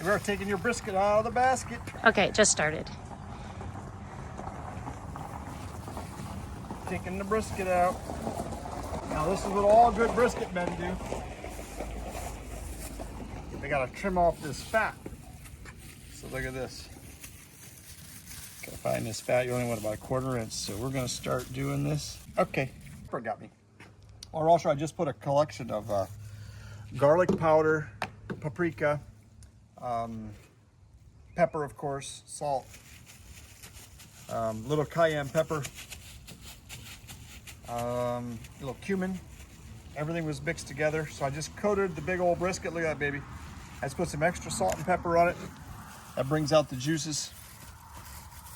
We're taking your brisket out of the basket. Okay, just started. Taking the brisket out. Now this is what all good brisket men do. They gotta trim off this fat. So look at this. Gotta find this fat. You only want about a 1/4 inch. So we're gonna start doing this. Okay, forgot me. Or also I just put a collection of garlic powder, paprika, pepper of course, salt, little cayenne pepper, little cumin. Everything was mixed together. So I just coated the big old brisket. Look at that baby. I just put some extra salt and pepper on it. That brings out the juices.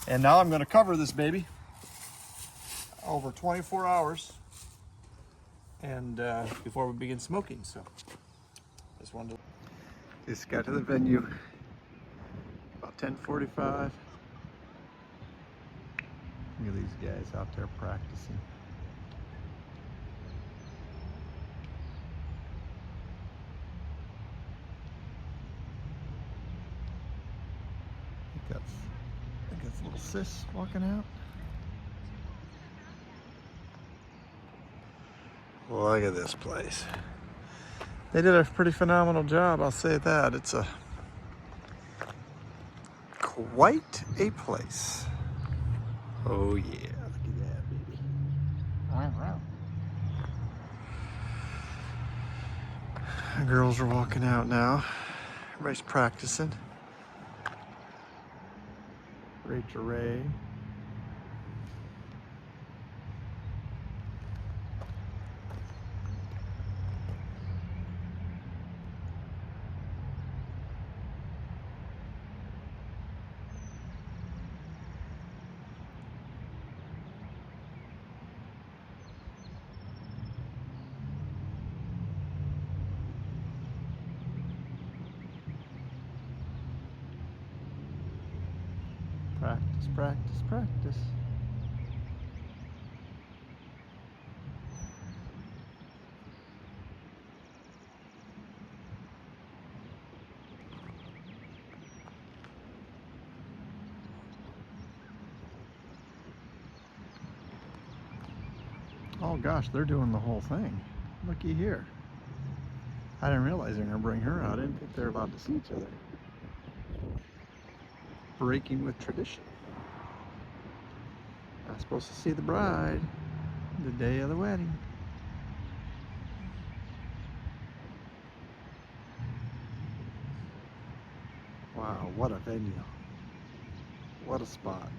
And now I'm gonna cover this baby over 24 hours and before we begin smoking. So just wanted to just got to the venue about 10:45. Look at these guys out there practicing. I think it's little sis walking out. Look at this place. They did a pretty phenomenal job, I'll say that. It's quite a place. Oh yeah, look at that baby. Wow. The girls are walking out now. Everybody's practicing. Rachel Ray. Practice, practice, practice. Oh gosh, they're doing the whole thing. Looky here. I didn't realize they were gonna bring her out. I didn't think they were allowed to see each other. Breaking with tradition. I'm supposed to see the bride the day of the wedding. Wow, what a venue. What a spot.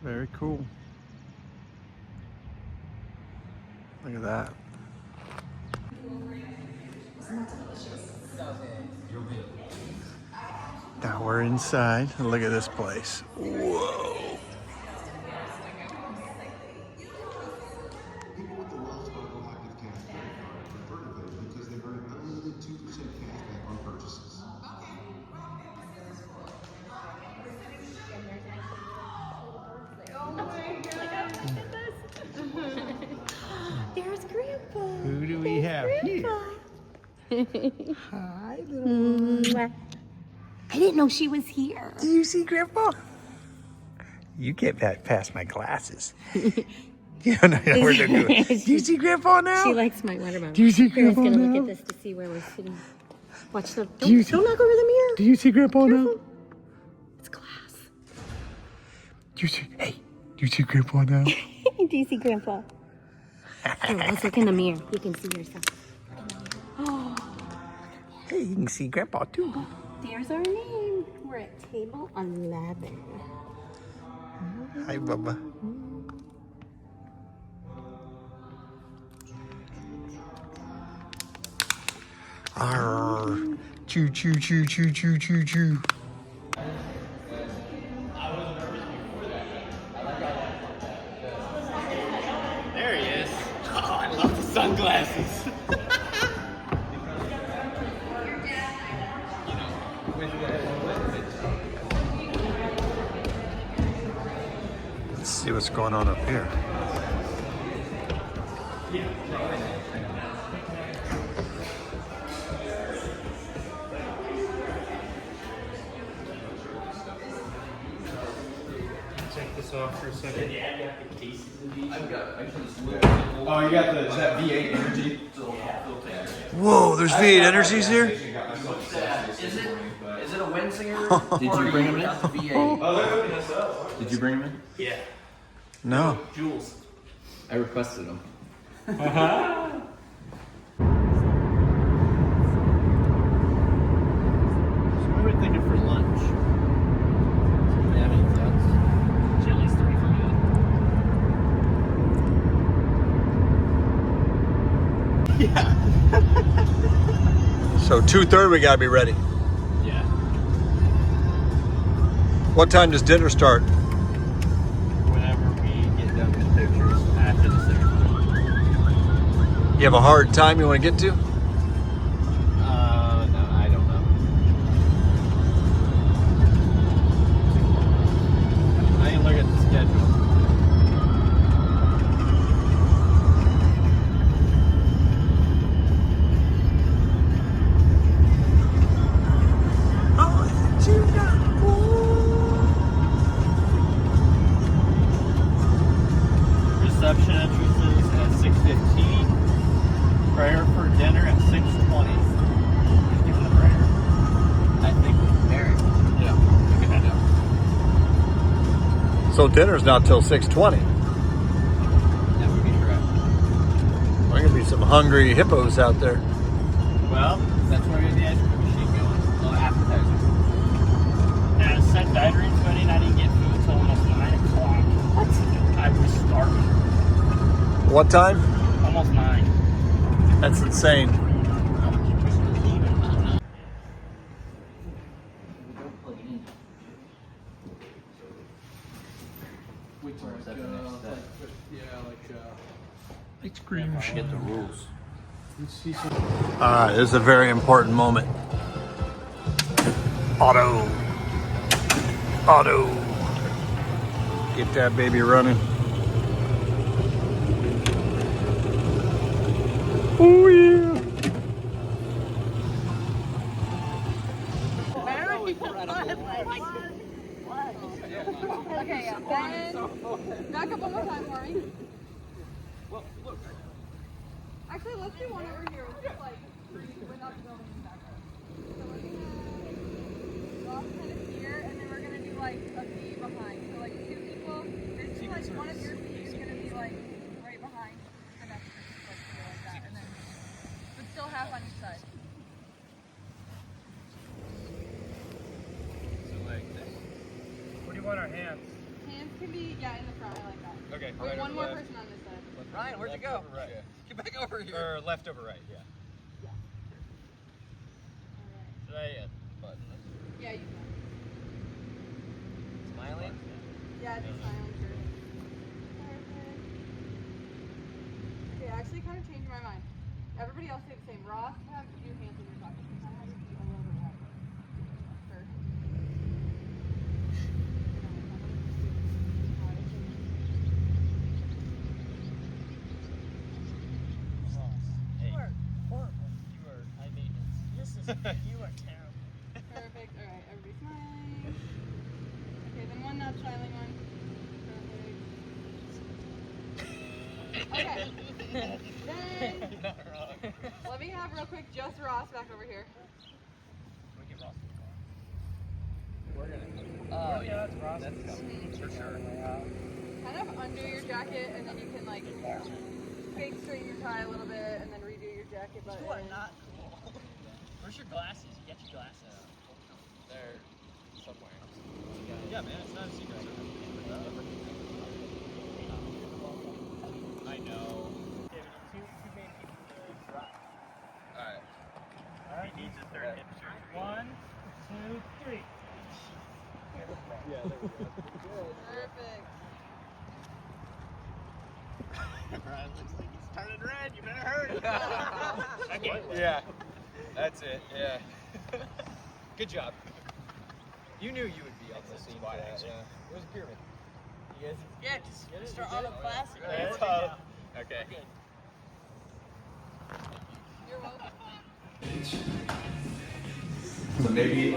Very cool. Look at that. Now we're inside. Look at this place. Whoa. People with the Wells Fargo Active Cash credit card prefer to pay because they earn an unlimited 2% cash back on purchases. There's Grandpa. Who do we have here? Hi, little one. I didn't know she was here. Do you see Grandpa? You get past my glasses. You don't know where they're going. Do you see Grandpa now? She likes my watermelon. Do you see Grandma's Grandpa gonna now? look at this to see where we're sitting. Watch the. Do you Don't knock over the mirror. Do you see Grandpa now? It's glass. Do you see? Hey, do you see Grandpa now? Do you see Grandpa? Here, let's look in the mirror. You can see yourself. Oh, Hey, you can see Grandpa too. there's our name. We're at table 11. Hi, Bubba. Arr. Choo, choo, choo, choo, choo, choo, choo. Sunglasses. Let's see what's going on up here. Check this off for a second. Oh, you got the, is that V8 energy? Whoa, there's V8 Energies here? Is it a Winsinger? Did you bring him in? V8. Did you bring him in? Yeah. No. Jules. I requested him. Uh-huh. So what are we thinking for lunch? Do you have any thoughts? Chili's 3 for good. Yeah. So 2:30 we gotta be ready. Yeah. What time does dinner start? Whenever we get done with pictures after the ceremony. You have a hard time you wanna get to? No, I don't know. I can look at the schedule. Reception entrances at 6:15. Prayer for dinner at 6:20. Who's giving the prayer? I think Mary. Yeah. So dinner's not till 6:20. That would be correct. There's gonna be some hungry hippos out there. Well, That's where we have the ice cream machine going. Little appetizer. at St. Dietarian's wedding, I didn't get food until almost 9 o'clock. What? I was starving. What time? Almost 9. That's insane. Ice cream. Get the rules. Alright, this is a very important moment. Auto. Get that baby running. Oh yeah. Okay, yeah. And back up one more time for me. Actually, let's do one over here. With just like without the building in the background. So we're gonna go off kind of here, and then we're gonna do like a V behind. So like 2 people. Basically, like one of your feet is gonna be like right behind the next person, like here, like that, and then but still half on each side. So like this. What do you want our hands? Hands can be in the front. I like that. Okay. Wait, one more person on this side. Ryan, where'd you go? Right. Get back over here. Or left over right, yeah. Alright. Should I button this? Yeah, you can. Smiling? Yeah, just silent sure. Perfect. Okay, I actually kind of changed my mind. Everybody else say the same. Ross, have your hands in your pockets. Kind of have your feet a little bit wide. First. Hey. You are horrible. You are high maintenance. This is you are terrible. Perfect. All right, everybody smiling. Okay, then one not smiling one. Perfect. Okay. Then You're not wrong. let me have real quick just Ross back over here. We get Ross. We're gonna. Oh yeah, that's Ross. That's coming for sure. Kind of undo your jacket, and then you can like fake straighten your tie a little bit, and then redo your jacket button. You are not cool. Where's your glasses? You get your glasses. They're somewhere. Yeah, man, it's not a secret. I know. Okay, we need two main people to drive. Alright. Alright, needs a third hipster. 1, 2, 3. Yeah, there we go. Perfect. Brian looks like he's turning red. You better hurry. Okay. Yeah. That's it. Yeah. Good job. You knew you would be on the scene for that. Yeah. It was a pyramid. You guys. Yeah, just Mr. Auto Classic. That's okay. You're welcome. So maybe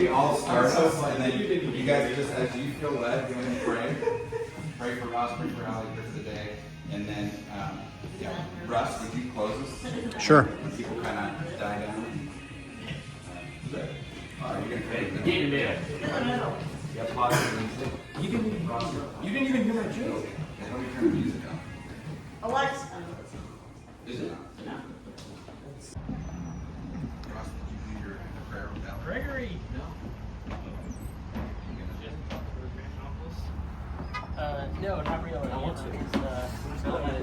I'll start us, and then you guys just, as you feel led, go and pray. Pray for Ross, pray for Ali, pray for the day, and then, Russ, would you close us? Sure. When people kind of die down. Good. All right, you're gonna pray. You didn't even hear my joke. Let me turn the music on. Alexa. Is it on? Ross, did you do your prayer without? Gregory. No, not really.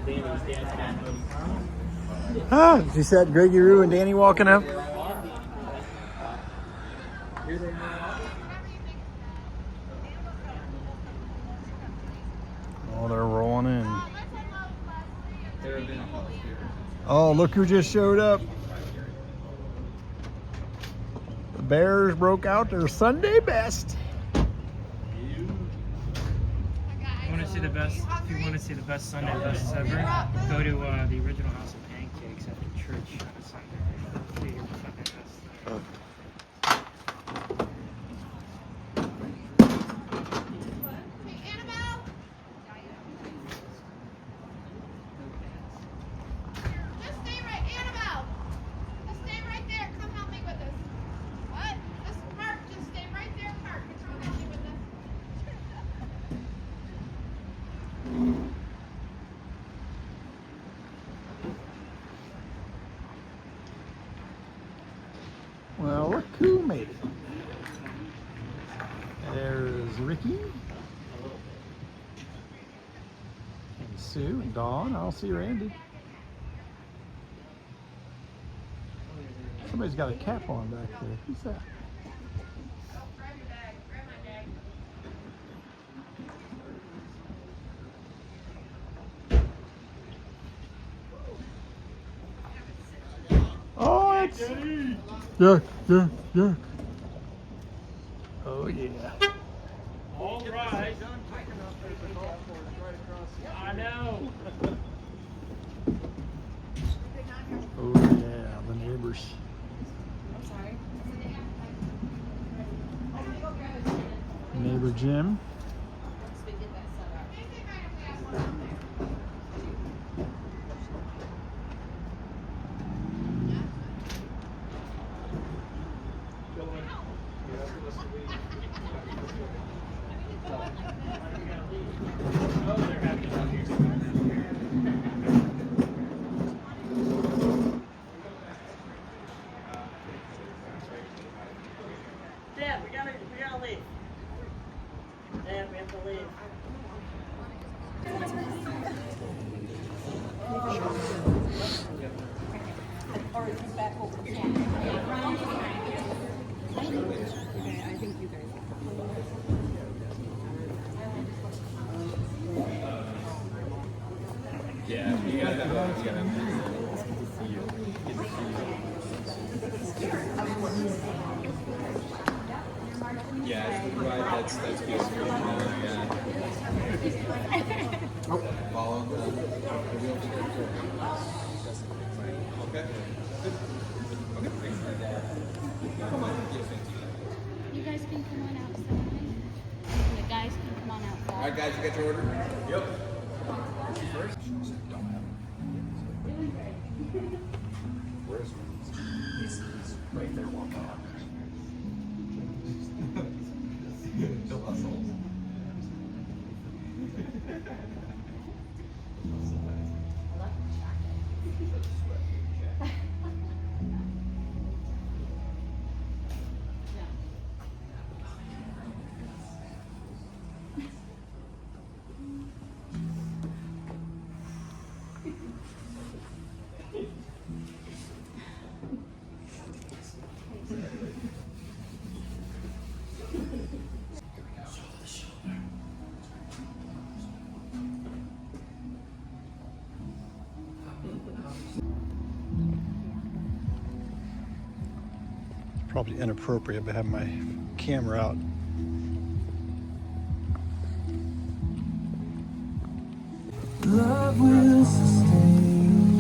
Danny's dad. Ah, did you see that Greggy Roo and Danny walking up? Oh, they're rolling in. Oh, look who just showed up. The Bears broke out their Sunday best. If you want to see the best Sunday best ever, go to the original House of Pancakes after church on a Sunday. See your Sunday best. Hey, Annabelle. Just stay right, Annabelle. Just stay right there. Come help me with this. What? Just park. Just stay right there. Park. Come help me with this. Well, look who made it. There's Ricky. And Sue and Dawn. I don't see Randy. Somebody's got a cap on back there. Who's that? Grab your bag. Grab my bag. Oh, it's yeah. Oh yeah. All right. I know. Oh yeah, the neighbors. I'm sorry. Neighbor Jim. Dad, we gotta leave. Dad, we have to leave. Or is he back over the phone? I think you guys. Yeah, you gotta. Yeah, right. That's good. Yeah. Follow the wheel. Okay. You guys can come on outside. And the guys can come on outside. All right, guys, you got your order? Yep. He's right there walking out. Probably inappropriate, but having my camera out. Love will sustain.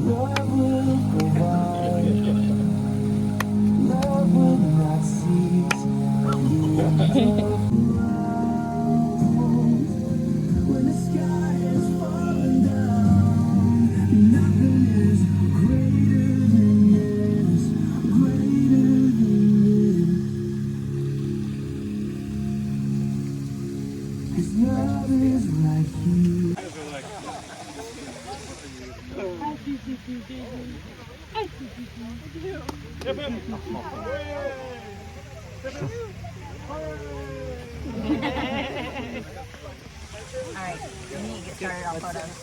Love will provide. Love will not cease. When the sky is falling down, nothing is greater than this, greater than this. 'Cause love is right here. Alright, we need to get started on photos.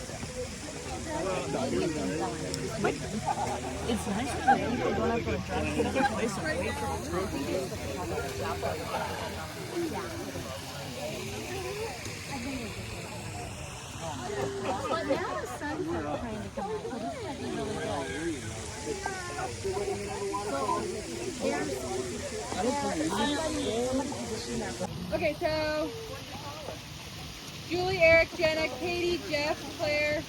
It's nice when the people don't have to address but now the sun's trying to come out, so this might be really good. Okay, so Julie, Eric, Jenna, Katie, Jeff, Claire,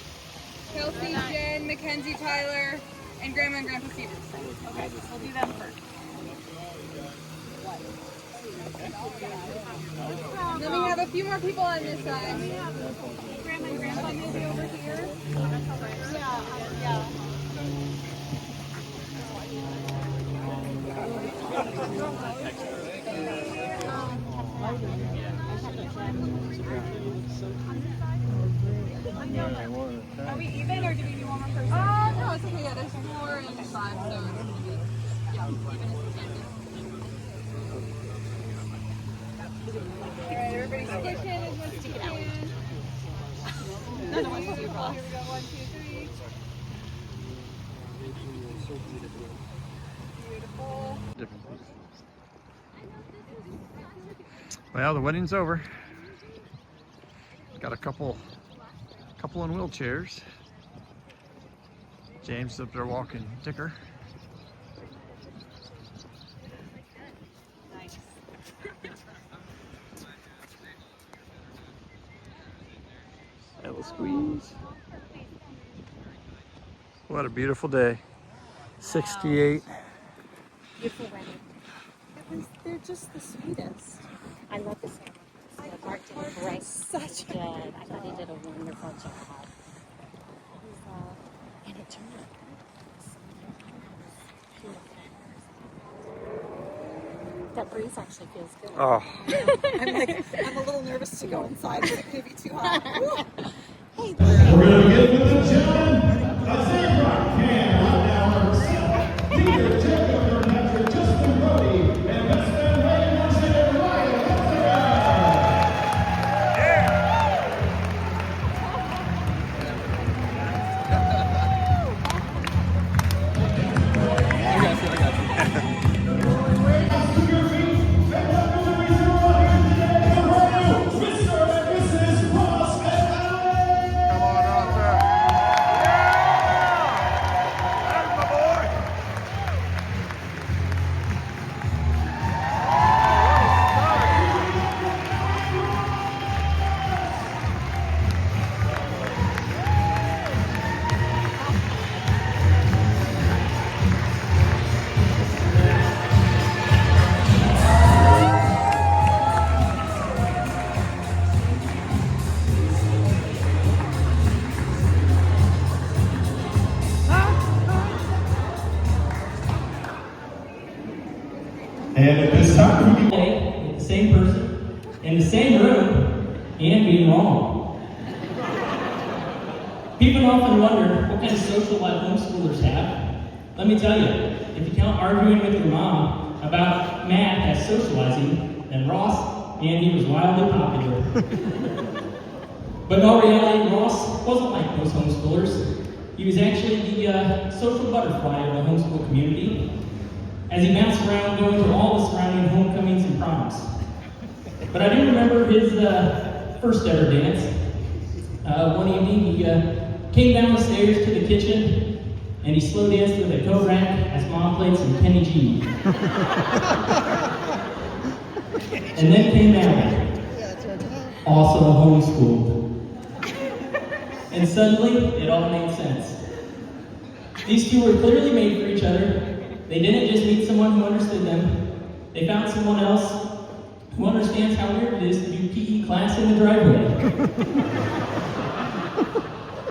Kelsey, Jen, Mackenzie, Tyler, and Grandma and Grandpa Stevens. Okay, we'll do them first. Then we have a few more people on this side. Grandma and Grandpa maybe over here. Yeah. Are we even, or do we do one more person? No, it's okay. Yeah, there's 4 and 5, so it's gonna be, yeah, even if we can. Alright, everybody squish in as much as you can. Another one, beautiful. Here we go. 1, 2, 3. Beautiful. Well, the wedding's over. Got a couple in wheelchairs. James up there walking ticker. Nice. Little squeeze. What a beautiful day. 68. Beautiful wedding. They're just the sweetest. I love the ceremony. Mark did great. Such good. I thought he did a wonderful job. And it turned out beautiful. That breeze actually feels good. Oh. I'm a little nervous to go inside. It's going to be too hot. We're going to get with the gentlemen. As they rock can on down number 7. Peter Jacob, your manager, Justin Brody, and best man Ryan Munson and Ryan And at this time, with the same person, in the same room, and being wrong. People often wonder what kind of social life homeschoolers have. Let me tell you, if you count arguing with your mom about math as socializing, then Ross, Andy was wildly popular. But in all reality, Ross wasn't like most homeschoolers. He was actually the social butterfly of the homeschool community, as he bounced around going to all the surrounding homecomings and proms. But I do remember his first ever dance. One evening he came down the stairs to the kitchen and he slow danced with a coat rack as Mom played some Kenny G. And then came Allie, also homeschooled. And suddenly, it all made sense. These two were clearly made for each other. They didn't just meet someone who understood them. They found someone else who understands how weird it is to do PE class in the driveway.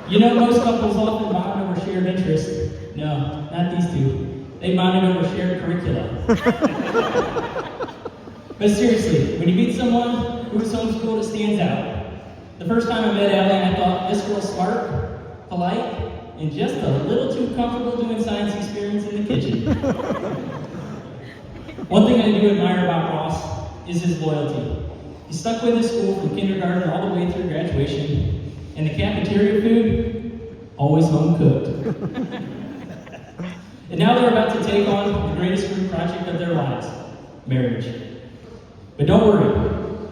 You know, most couples often bond over shared interests. No, not these two. They bonded over shared curricula. But seriously, when you meet someone who is homeschooled, it stands out. The first time I met Allie, I thought, this girl's smart, polite, and just a little too comfortable doing science experiments in the kitchen. One thing I do admire about Ross is his loyalty. He stuck with his school from kindergarten all the way through graduation, and the cafeteria food, always home cooked. And now they're about to take on the greatest group project of their lives, marriage. But don't worry,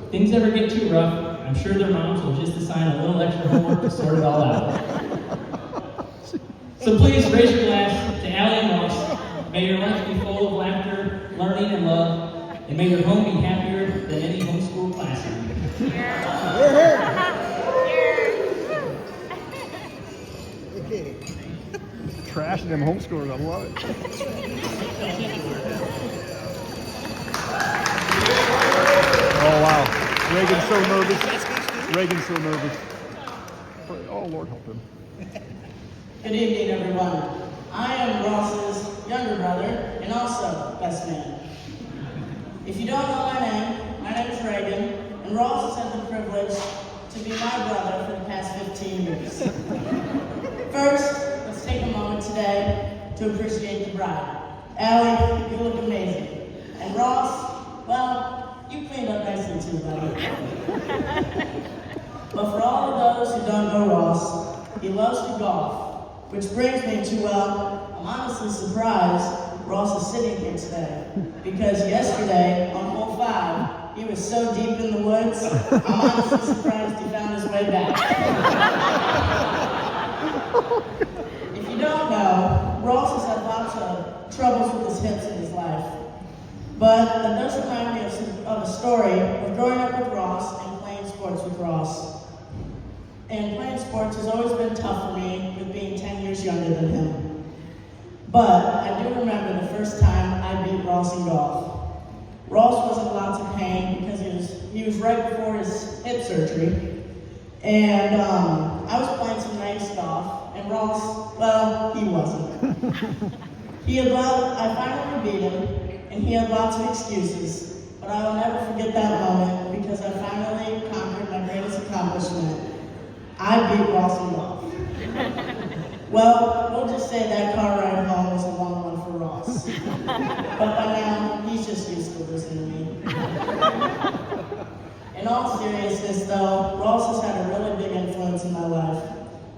if things ever get too rough, I'm sure their moms will just assign a little extra homework to sort it all out. So please raise your glass to Allie and Ross. May your life be full of laughter, learning, and love, and may your home be happier than any homeschool classroom. Trashing them homeschoolers, I love it. Oh wow, Reagan's so nervous. Reagan's so nervous. Oh Lord, help him. Good evening, everyone. I am Ross's younger brother and also best man. If you don't know my name is Reagan, and Ross has had the privilege to be my brother for the past 15 years. First, let's take a moment today to appreciate the bride. Allie, you look amazing. And Ross, well, you cleaned up nicely too, buddy. But for all of those who don't know Ross, he loves to golf. Which brings me to, well, I'm honestly surprised Ross is sitting here today. Because yesterday, on hole 5, he was so deep in the woods, I'm honestly surprised he found his way back. If you don't know, Ross has had lots of troubles with his hips in his life. But that does remind me of a story of growing up with Ross and playing sports with Ross. And playing sports has always been tough for me with being 10 years younger than him. But I do remember the first time I beat Ross in golf. Ross was in lots of pain because he was right before his hip surgery. And I was playing some nice golf, and Ross, well, he wasn't. I finally beat him, and he had lots of excuses. But I will never forget that moment because I finally conquered my greatest accomplishment. I beat Ross in golf. Well, we'll just say that car ride home was a long one for Ross. But by now, he's just used to losing to me. In all seriousness, though, Ross has had a really big influence in my life.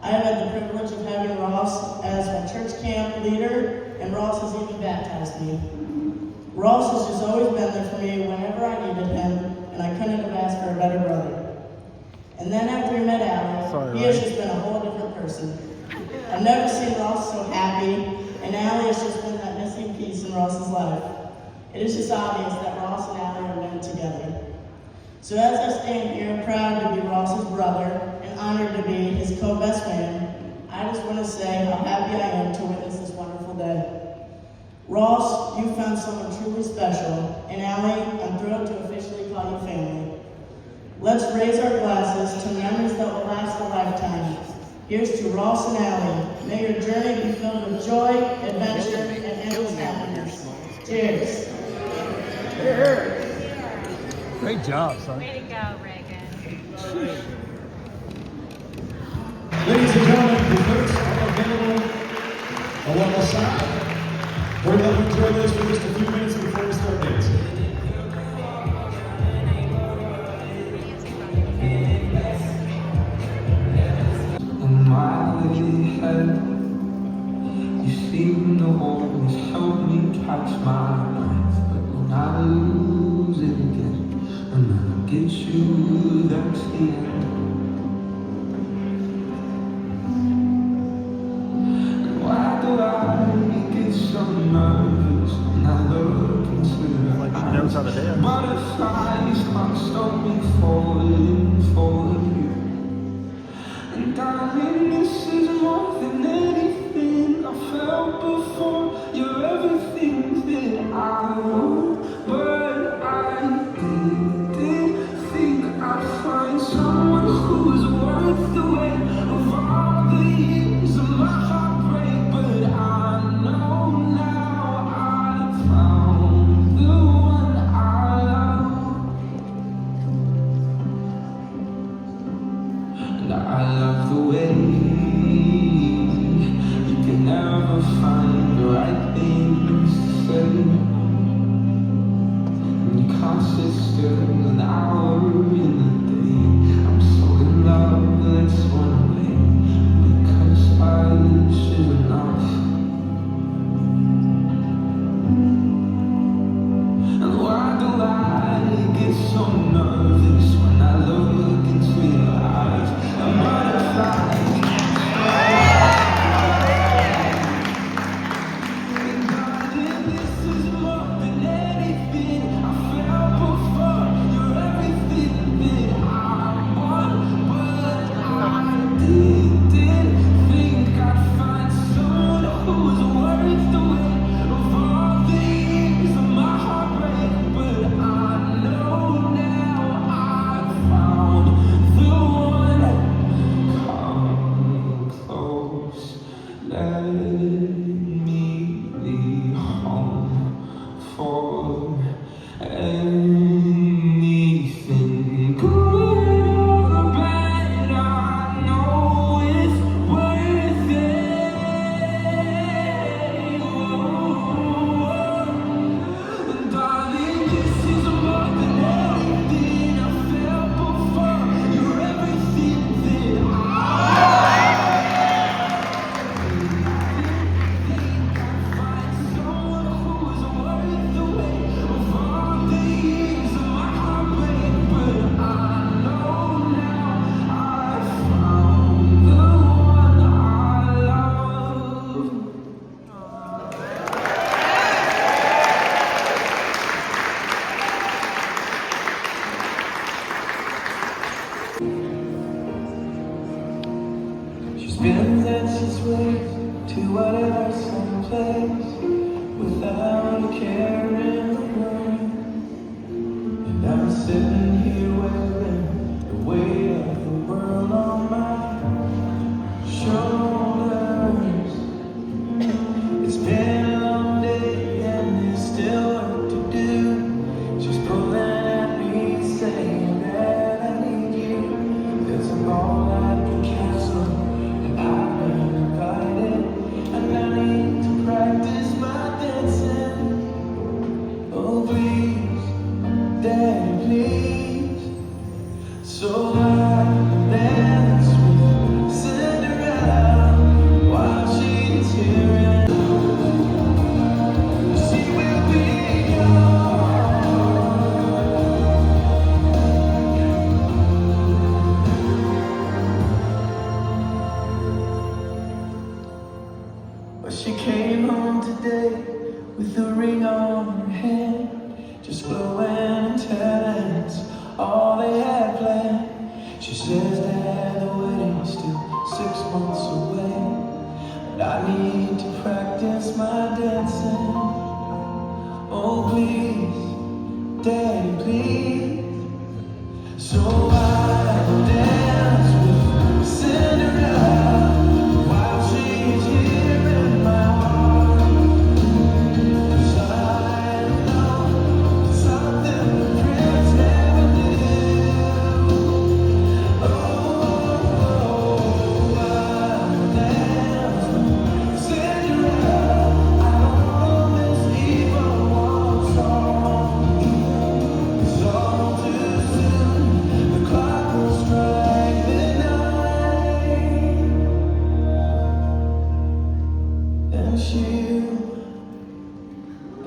I have had the privilege of having Ross as my church camp leader, and Ross has even baptized me. Ross has just always been there for me whenever I needed him, and I couldn't have asked for a better brother. And then after we met Allie, he has just been a whole different person. I've never seen Ross so happy, and Allie has just been that missing piece in Ross's life. It is just obvious that Ross and Allie are meant together. So as I stand here, proud to be Ross's brother and honored to be his co-best man, I just want to say how happy I am to witness this wonderful day. Ross, you found someone truly special, and Allie, I'm thrilled to officially call you family. Let's raise our glasses to memories that will last a lifetime. Here's to Ross and Allie. May your journey be filled with joy, adventure, and endless happiness. Cheers. Great job, son. Way to go, Reagan. Ladies and gentlemen, recruits are available along the side. We're going to enjoy this for just a few minutes before we start dancing. In my head, you seem to always help me catch my breath, but when I lose it again, and then I get you, that's the end. And why do I darling, this is more than anything I felt before. You're everything that I want, but I didn't think I'd find someone who's worth the wait of all the years of my heartbreak. But I know now I found the one I love. And I love the way you can never find the right things to say. And you can't sit still an hour in the day. I'm so in love, let's run away. Because our lips is enough. And why do I get so nervous when I look into your eyes? I'm butterflies. And darling, this is more than anything I felt before. You're everything that I want, but I didn't think I'd find someone who's worth the wait of all the years of my heartbreak. But I know now I've found the one. Come close, let me be home for anything good or bad. I know it's worth it. And darling, this is more than anything I felt before. You're everything that she spins and she sways to whatever someplace without a care in the world. And I'm sitting here wearing the weight of the world on my shoulders. It's been a long day and there's still work to do. She's pulling at me saying that I need you. There's a ball at the castle and I've been invited, and I need to practice my dancing. Oh please, Daddy, please. So I dance with Cinderella while she's here, and she will be But she came home today with a ring on her hand, just glowing and telling us all they had planned. She says that the wedding's still 6 months away, but I need to practice my dancing. Oh please, Daddy, please. So I'll dance with Cinderella while she's here in my heart. 'Cause I know something the prince never knew. Oh, I'll dance with Cinderella. I don't want this evil war song. It's all too soon. The clock will strike midnight, and she'll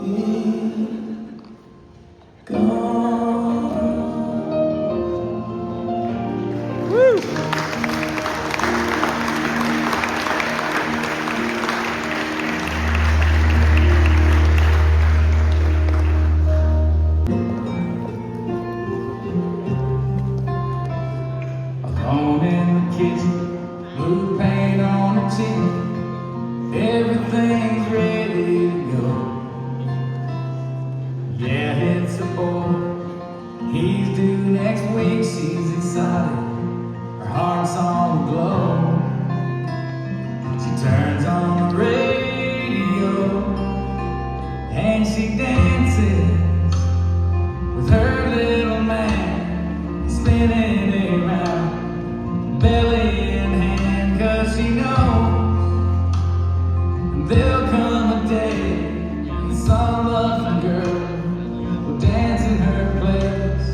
be gone. Alone in the kitchen, spinning around, belly in hand, 'cause she knows there'll come a day when some lucky girl will dance in her place.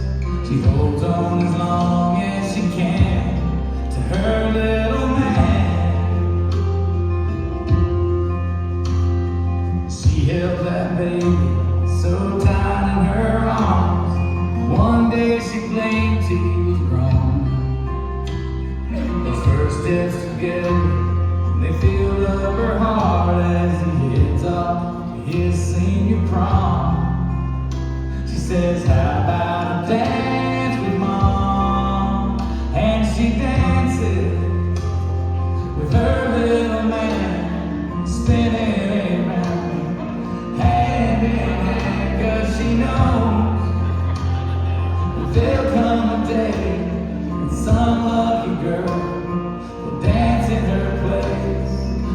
She holds on as long as she can to her little man. She held that baby so tight in her arms. One day she claimed he was grown. Those first steps together, they filled up her heart as he heads off to his senior prom. She says, how about a dance with Mom? And she dances with her little man, spinning around, hand in hand, 'cause she knows that there'll come a day when some lucky girl will dance in her place.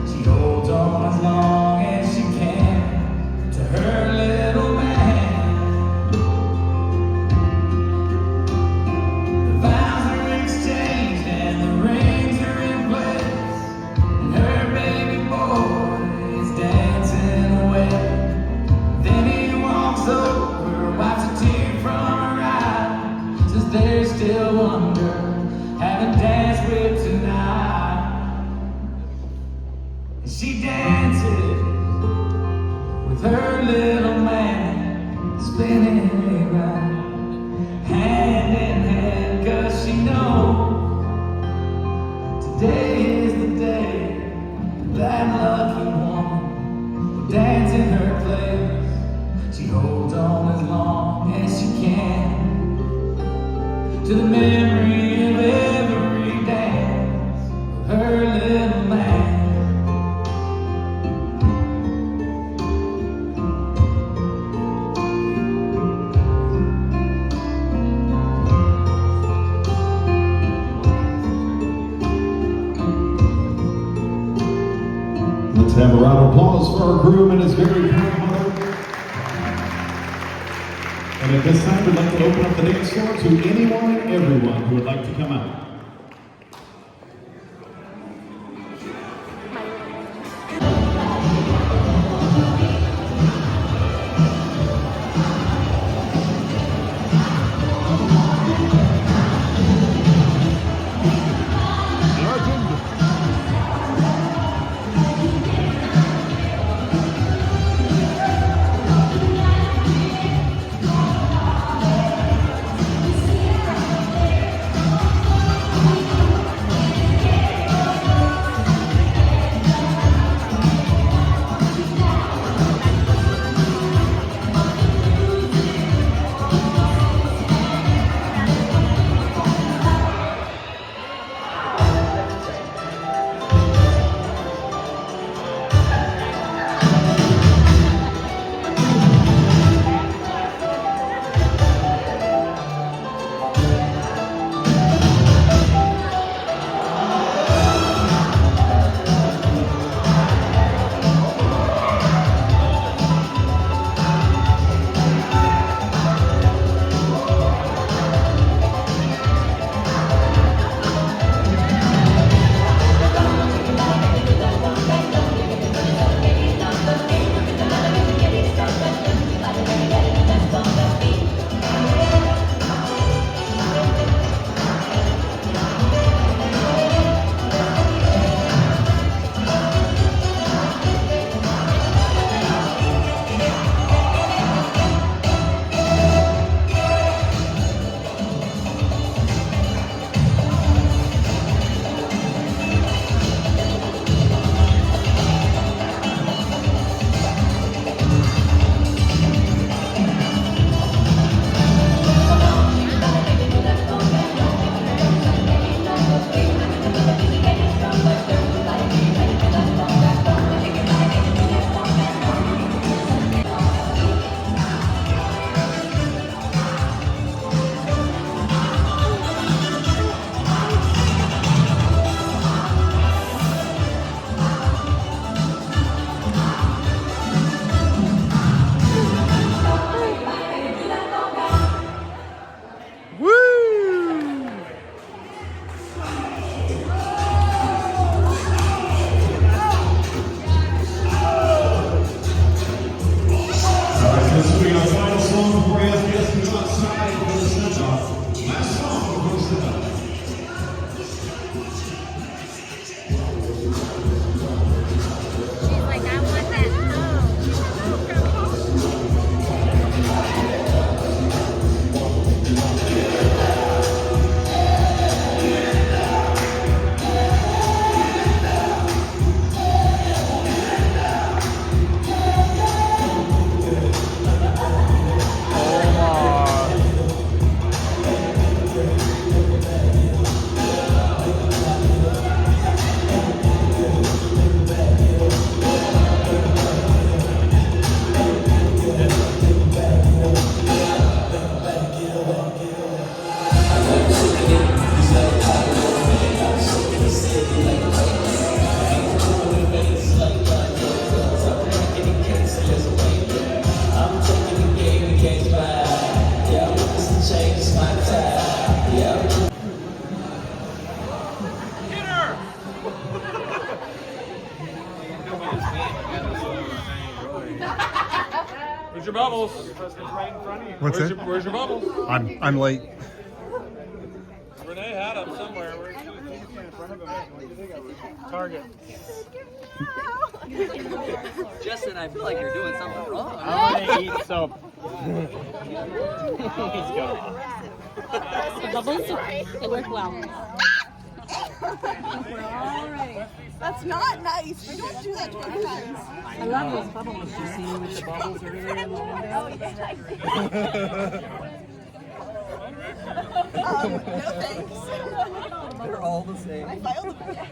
She holds on as long as she can to her little man. The vows are exchanged and the rings are in place, and her baby boy is dancing away. Then he walks over, wipes a tear from her eye, says there's still wonder, haven't danced with tonight. And she dances with her little man, spinning around, hand in hand, 'cause she knows today is the day that lucky woman will dance in her place. She holds on as long as she can to the memory of every dance with her little man. Let's have a round of applause for our groom and his very proud mother. And at this time, we'd like to open up the dance floor to anyone and everyone who would like to come out. bubbles. What's Where's it? Where's your bubbles? I'm late. Renee had them somewhere. Target. Justin, I feel like you're doing something wrong. I want to eat soap. He's gone. The bubbles, they work well. We're all ready. That's not nice. We don't do that to our friends. I love those bubbles. Did you see me with the bubbles earlier in the window? Oh, yeah. No thanks. They're all the same. I filed them.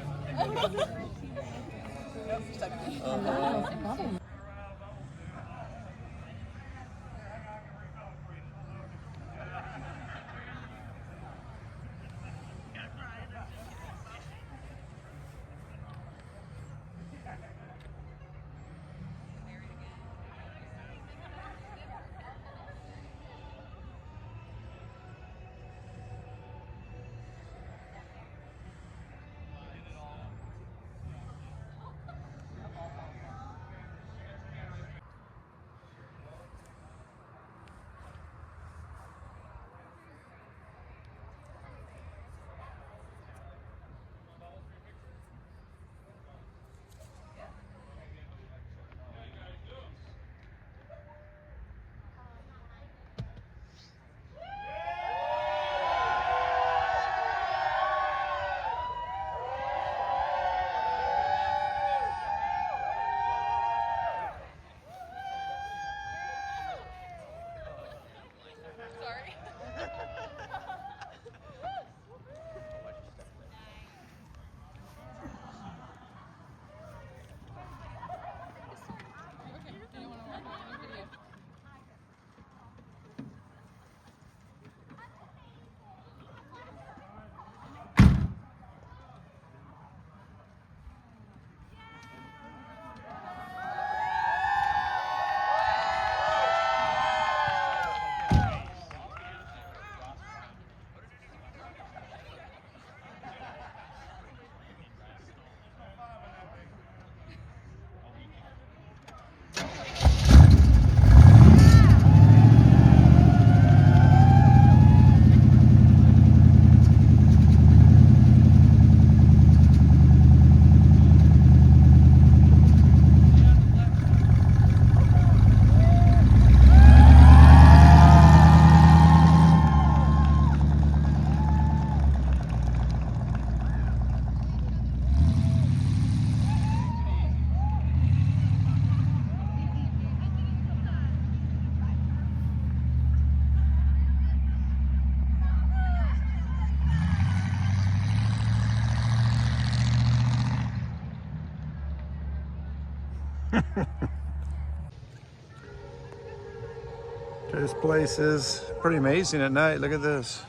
This place is pretty amazing at night. Look at this.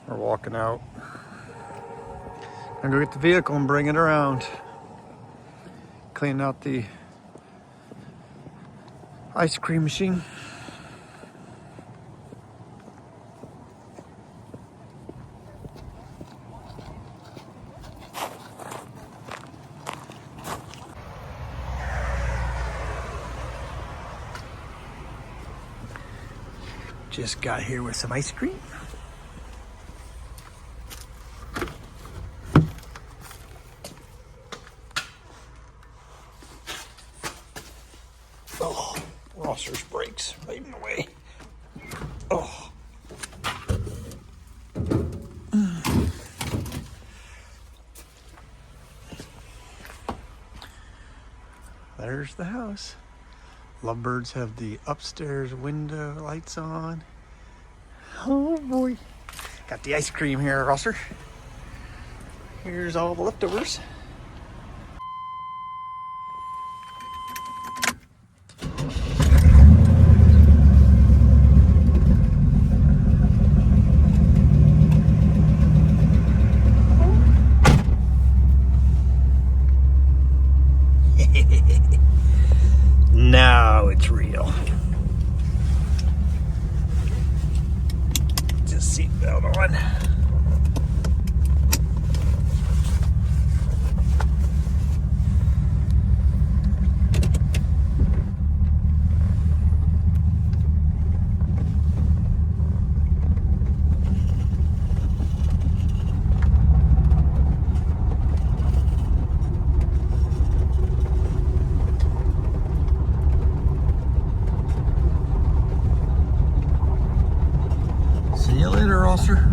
We're walking out. I'm gonna go get the vehicle and bring it around. Clean out the ice cream machine. Just got here with some ice cream. Oh, Rosser's brakes right in the way. Oh. There's the house. Lovebirds have the upstairs window lights on. Oh boy. Got the ice cream here, Rosser. Here's all the leftovers. Now it's real. Just seatbelt on. Foster?